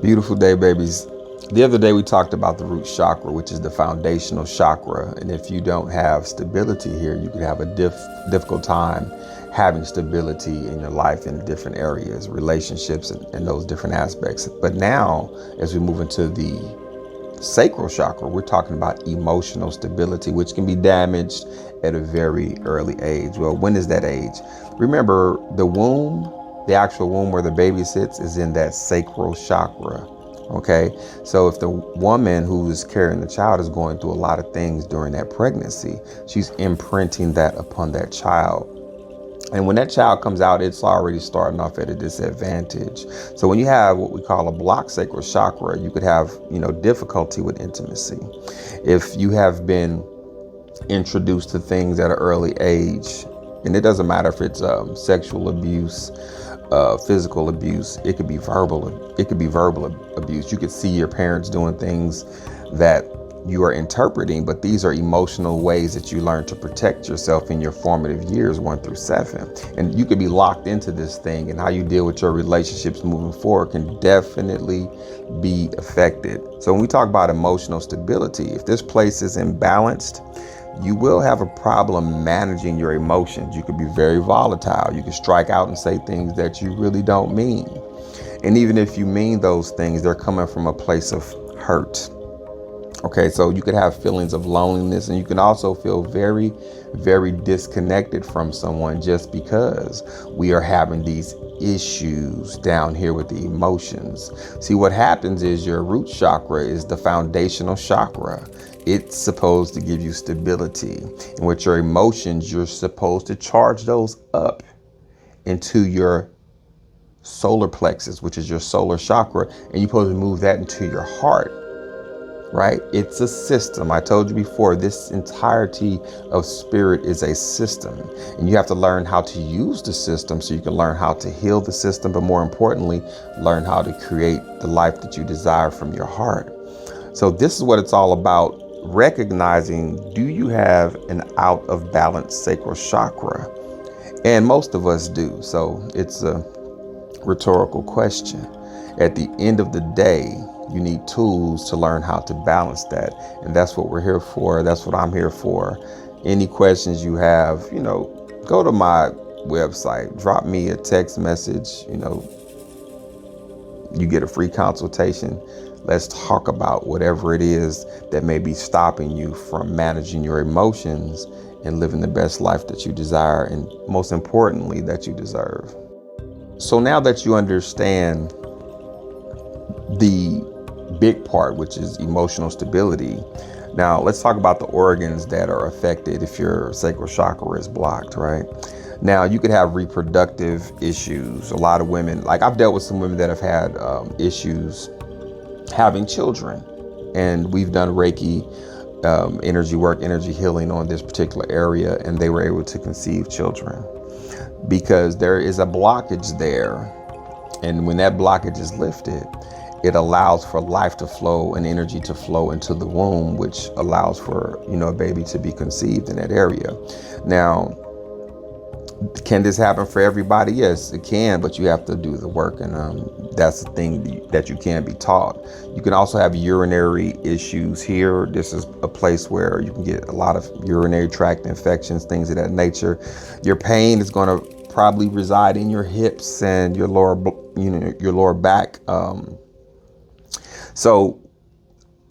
Beautiful day, babies. The other day we talked about the root chakra, which is the foundational chakra. And if you don't have stability here, you could have a difficult time having stability in your life in different areas, relationships, and those different aspects. But now, as we move into the sacral chakra, we're talking about emotional stability, which can be damaged at a very early age. Well, when is that age? Remember, the womb, the actual womb where the baby sits, is in that sacral chakra. Okay, so if the woman who is carrying the child is going through a lot of things during that pregnancy, she's imprinting that upon that child. And when that child comes out, it's already starting off at a disadvantage. So when you have what we call a blocked sacral chakra, you could have, difficulty with intimacy. If you have been introduced to things at an early age, and it doesn't matter if it's sexual abuse, physical abuse, it could be verbal abuse. You could see your parents doing things that you are interpreting, but these are emotional ways that you learn to protect yourself in your formative years 1 through 7. And you could be locked into this thing, and how you deal with your relationships moving forward can definitely be affected. So when we talk about emotional stability, if this place is imbalanced, you will have a problem managing your emotions. You could be very volatile. You could strike out and say things that you really don't mean. And even if you mean those things, they're coming from a place of hurt. Okay, so you could have feelings of loneliness, and you can also feel very, very disconnected from someone just because we are having these issues down here with the emotions. See, what happens is your root chakra is the foundational chakra. It's supposed to give you stability. And with your emotions, you're supposed to charge those up into your solar plexus, which is your solar chakra, and you're supposed to move that into your heart. Right? It's a system. I told you before, this entirety of spirit is a system, and you have to learn how to use the system so you can learn how to heal the system, but more importantly, learn how to create the life that you desire from your heart. So this is what it's all about. Recognizing, do you have an out of balance sacral chakra? And most of us do. So it's a rhetorical question. At the end of the day, you need tools to learn how to balance that. And that's what we're here for. That's what I'm here for. Any questions you have, go to my website, drop me a text message, you get a free consultation. Let's talk about whatever it is that may be stopping you from managing your emotions and living the best life that you desire, and most importantly, that you deserve. So now that you understand the big part, which is emotional stability, now let's talk about the organs that are affected if your sacral chakra is blocked, right? Now you could have reproductive issues. A lot of women, like I've dealt with some women that have had issues having children, and we've done Reiki, energy work, energy healing on this particular area, and they were able to conceive children because there is a blockage there. And when that blockage is lifted, it allows for life to flow and energy to flow into the womb, which allows for, a baby to be conceived in that area. Now, can this happen for everybody? Yes, it can, but you have to do the work, and that's the thing that you can be taught. You can also have urinary issues here. This is a place where you can get a lot of urinary tract infections, things of that nature. Your pain is going to probably reside in your hips and your lower back. So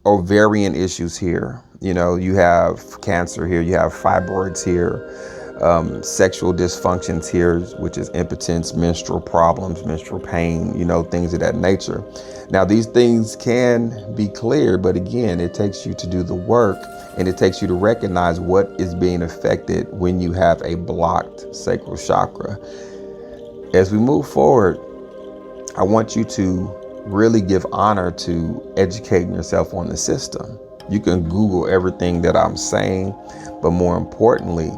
ovarian issues here, you have cancer here, you have fibroids here, sexual dysfunctions here, which is impotence, menstrual problems, menstrual pain, things of that nature. Now, these things can be cleared, but again, it takes you to do the work, and it takes you to recognize what is being affected when you have a blocked sacral chakra. As we move forward, I want you to really give honor to educating yourself on the system. You can Google everything that I'm saying, but more importantly,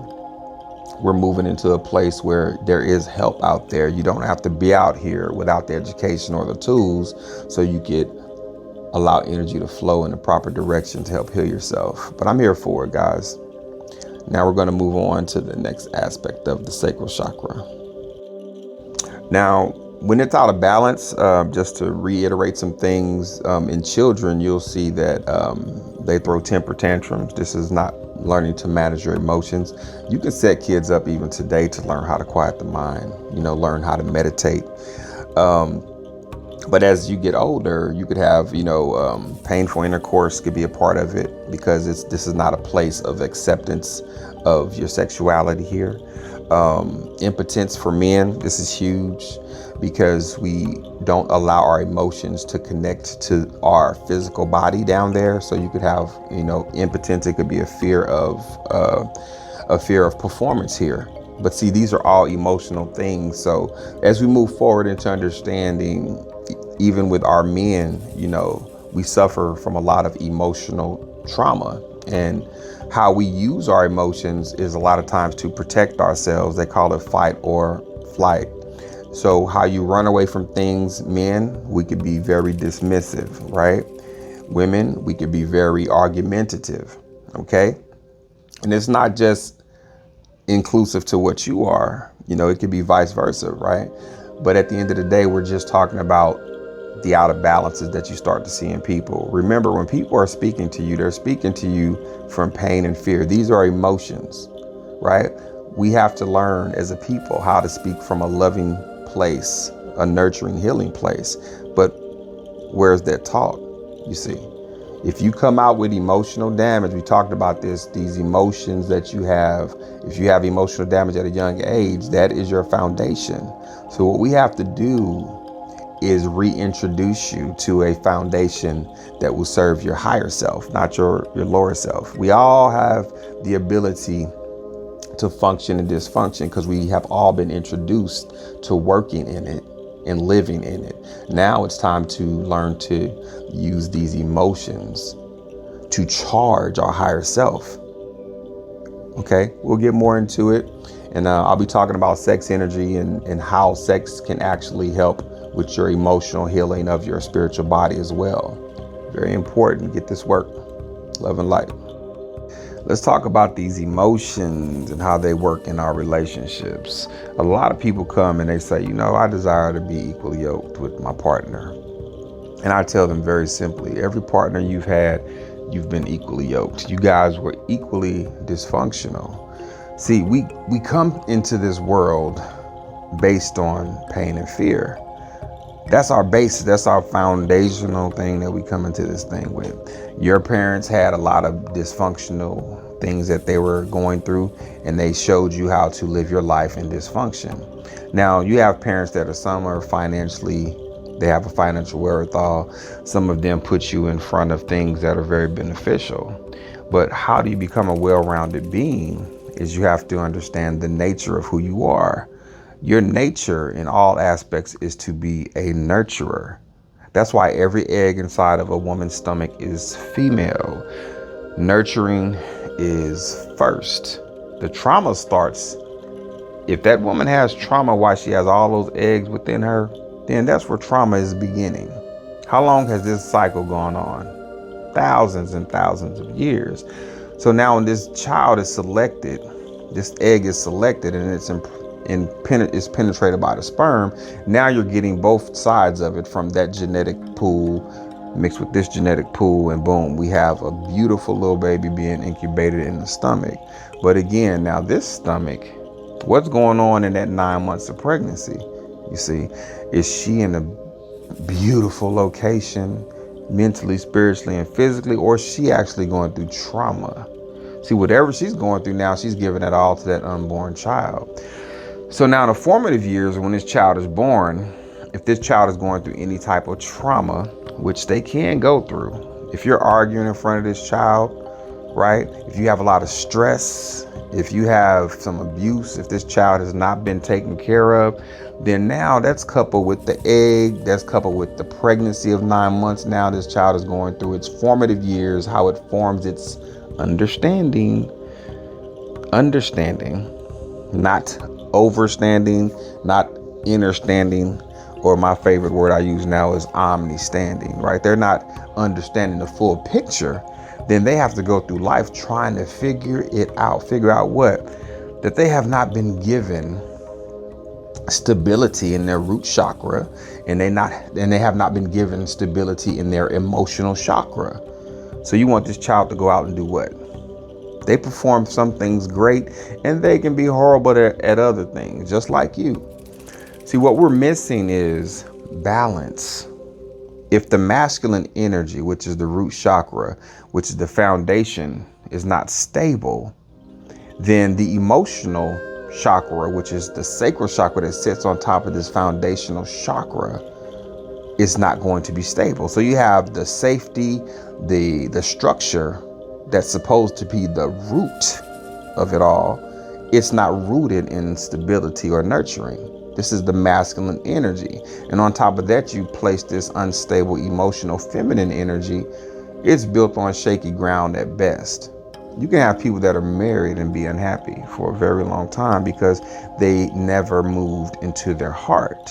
we're moving into a place where there is help out there. You don't have to be out here without the education or the tools, so you could allow energy to flow in the proper direction to help heal yourself. But I'm here for it, guys. Now we're going to move on to the next aspect of the sacral chakra. Now, When it's out of balance, just to reiterate some things, in children, you'll see that they throw temper tantrums. This is not learning to manage your emotions. You can set kids up even today to learn how to quiet the mind, learn how to meditate. But as you get older, you could have, painful intercourse could be a part of it, because this is not a place of acceptance of your sexuality here. Impotence for men, this is huge, because we don't allow our emotions to connect to our physical body down there. So you could have, impotence. It could be a fear of performance here. But see, these are all emotional things. So as we move forward into understanding, even with our men, we suffer from a lot of emotional trauma, and how we use our emotions is a lot of times to protect ourselves. They call it fight or flight. So how you run away from things, men, we could be very dismissive, right? Women, we could be very argumentative, okay? And it's not just inclusive to what you are, it could be vice versa, right? But at the end of the day, we're just talking about the out of balances that you start to see in people. Remember, when people are speaking to you, they're speaking to you from pain and fear. These are emotions, right? We have to learn as a people how to speak from a loving place, a nurturing, healing place. But where's that taught? You see, if you come out with emotional damage, we talked about this, these emotions that you have, if you have emotional damage at a young age, that is your foundation. So what we have to do is reintroduce you to a foundation that will serve your higher self, not your lower self. We all have the ability to function and dysfunction, because we have all been introduced to working in it and living in it. Now it's time to learn to use these emotions to charge our higher self. Okay, we'll get more into it. And I'll be talking about sex energy and how sex can actually help with your emotional healing of your spiritual body as well. Very important. Get this work. Love and light. Let's talk about these emotions and how they work in our relationships. A lot of people come and they say, I desire to be equally yoked with my partner. And I tell them very simply, every partner you've had, you've been equally yoked. You guys were equally dysfunctional. See, we come into this world based on pain and fear. That's our basis. That's our foundational thing that we come into this thing with. Your parents had a lot of dysfunctional things that they were going through, and they showed you how to live your life in dysfunction. Now, you have parents that some are financially, they have a financial wherewithal. Some of them put you in front of things that are very beneficial. But how do you become a well-rounded being is you have to understand the nature of who you are. Your nature in all aspects is to be a nurturer. That's why every egg inside of a woman's stomach is female. Nurturing is first. The trauma starts. If that woman has trauma while she has all those eggs within her, then that's where trauma is beginning. How long has this cycle gone on? Thousands and thousands of years. So now when this child is selected, this egg is selected and it's penetrated by the sperm. Now you're getting both sides of it from that genetic pool mixed with this genetic pool, and boom, we have a beautiful little baby being incubated in the stomach. But again, now this stomach, what's going on in that 9 months of pregnancy? You see, is she in a beautiful location mentally, spiritually, and physically, or is she actually going through trauma? See, whatever she's going through now, she's giving it all to that unborn child. So now in the formative years, when this child is born, if this child is going through any type of trauma, which they can go through, if you're arguing in front of this child, right? If you have a lot of stress, if you have some abuse, if this child has not been taken care of, then now that's coupled with the egg, that's coupled with the pregnancy of 9 months. Now this child is going through its formative years, how it forms its understanding, not overstanding, not understanding, or my favorite word I use now is omni-standing, right? They're not understanding the full picture. Then they have to go through life trying to figure out what? That they have not been given stability in their root chakra, and they have not been given stability in their emotional chakra. So you want this child to go out and do what? They perform some things great, and they can be horrible at other things, just like you. See, what we're missing is balance. If the masculine energy, which is the root chakra, which is the foundation, is not stable, then the emotional chakra, which is the sacral chakra that sits on top of this foundational chakra, is not going to be stable. So you have the safety, the structure that's supposed to be the root of it all. It's not rooted in stability or nurturing. This is the masculine energy. And on top of that, you place this unstable, emotional, feminine energy. It's built on shaky ground at best. You can have people that are married and be unhappy for a very long time because they never moved into their heart,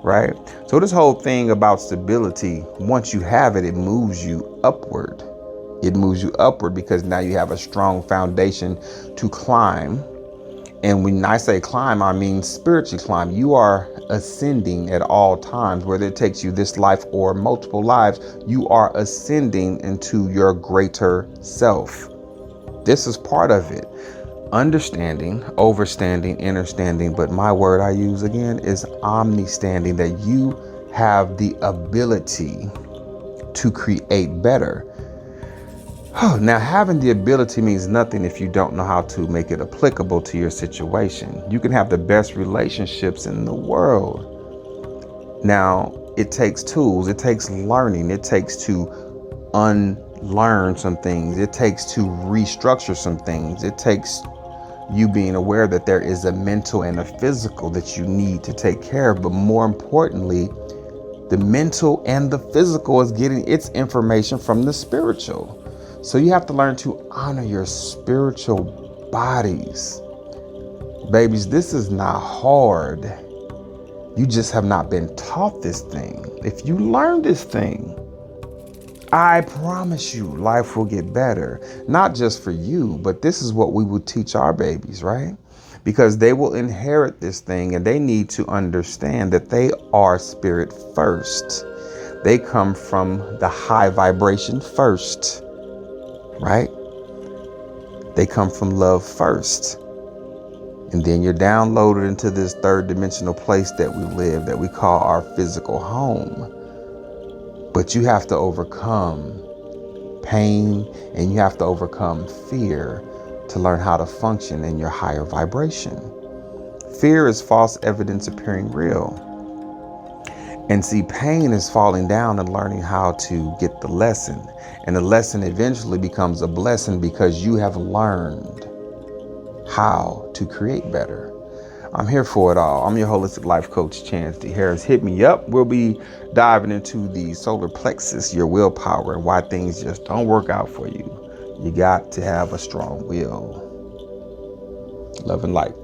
right? So this whole thing about stability, once you have it, it moves you upward. It moves you upward because now you have a strong foundation to climb. And when I say climb, I mean spiritually climb. You are ascending at all times, whether it takes you this life or multiple lives. You are ascending into your greater self. This is part of it. Understanding, overstanding, understanding. But my word I use again is omnistanding, that you have the ability to create better. Now, having the ability means nothing if you don't know how to make it applicable to your situation. You can have the best relationships in the world. Now, it takes tools, it takes learning, it takes to unlearn some things, it takes to restructure some things, it takes you being aware that there is a mental and a physical that you need to take care of. But more importantly, the mental and the physical is getting its information from the spiritual. So you have to learn to honor your spiritual bodies. Babies, this is not hard. You just have not been taught this thing. If you learn this thing, I promise you life will get better. Not just for you, but this is what we would teach our babies, right? Because they will inherit this thing and they need to understand that they are spirit first. They come from the high vibration first. Right? They come from love first. And then you're downloaded into this third dimensional place that we live, that we call our physical home. But you have to overcome pain and you have to overcome fear to learn how to function in your higher vibration. Fear is false evidence appearing real. And see, pain is falling down and learning how to get the lesson. And the lesson eventually becomes a blessing because you have learned how to create better. I'm here for it all. I'm your holistic life coach, Chance D. Harris. Hit me up. We'll be diving into the solar plexus, your willpower, and why things just don't work out for you. You got to have a strong will. Love and light.